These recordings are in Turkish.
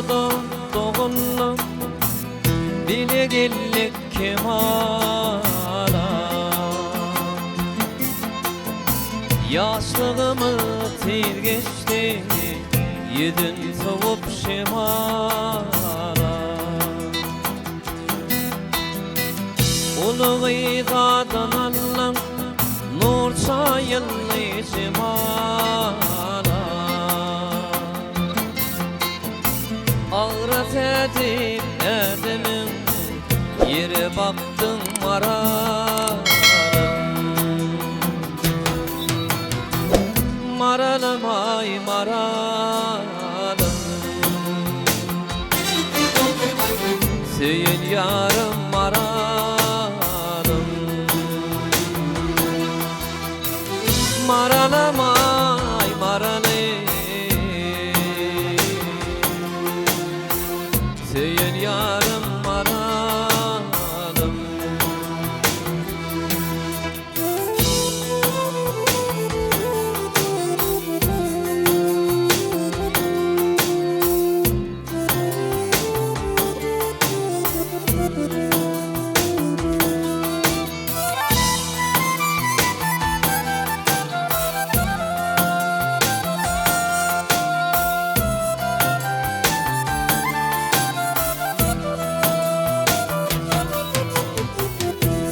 doğdu doğullum bilegillik kemala. Yaşlığımı tir geçti yedin soğup şemala. Ulu gıydadan Allah'ım nur çayınlı cemala. Ağrat edip edemin yere baktın maralım. Maralım ay maralım, Söyün yarım maralım. Maralım ay maralım, Söyün yarım maralım.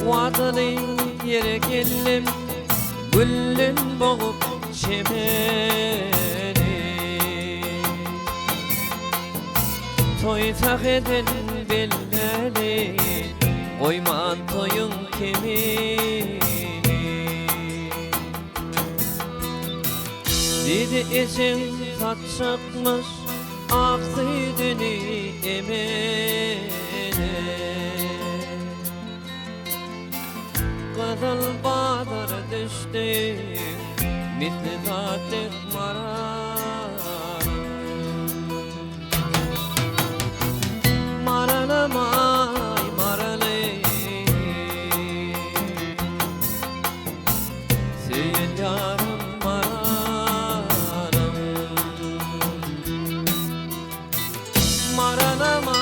Vadali yere geldim güllün boğup çemeni. Toy tak edin belleri koyman toyun kemini. Dedi için tat çıkmış aktı dini emene. Kızıl badır düştü misli zatlık maralım. Maralım ay maralım, Söyün yarım maralım. Maralım ay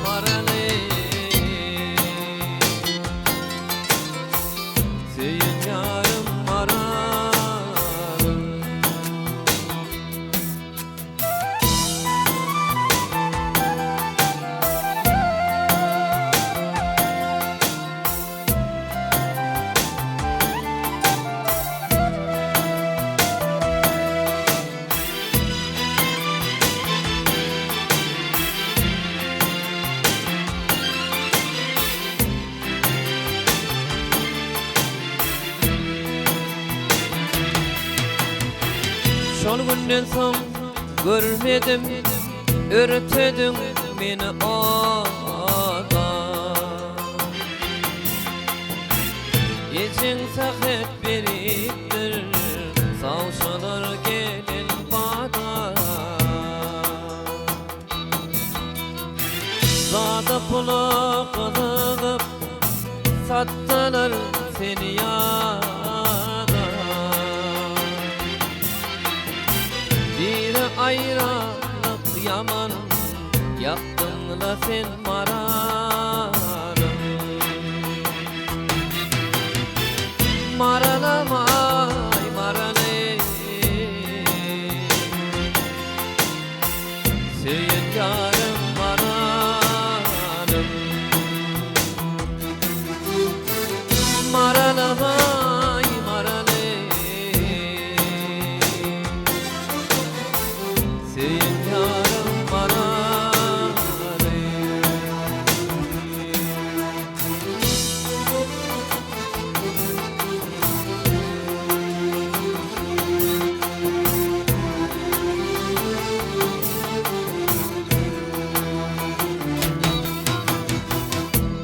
maralım, Söyün yarım maralım. Şol günden soň görmedim, örtedin meni oda. İçin sahet beripdir, savşalar gelin bada. Zada pula kılıgıp, sattılar seni yada. Bir ayrılık yaman, yaktın la sen maralım. Maralım ay maralım, Söyün yarım maralım. Maralım ay maralım, Söyün yarım maralım.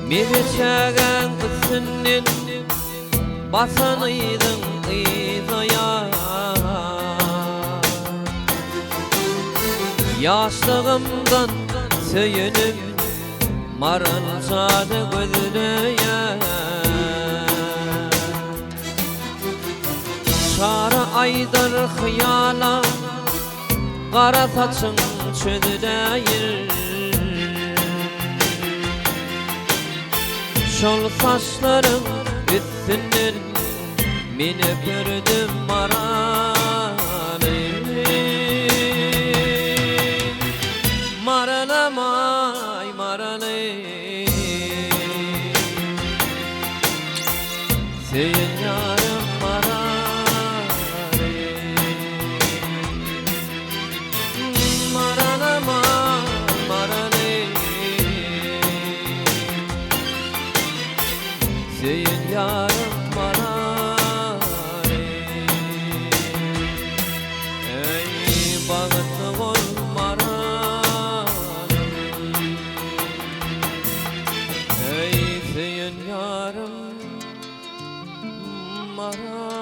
Mirçegen kızının basanıydın kıyıya. Yaşlığımdan söyünüp maralcadı gözüne. Şara aydır hıyala, kara saçın çöldeyir. Şol saçların üstünden meni gördüm maralay. Maralamay maralay, seyin yarım maralay. Maralamay maralay, seyin yarım maralay. Ey bağıtlı ol maralay, ey seyin yarım maralay.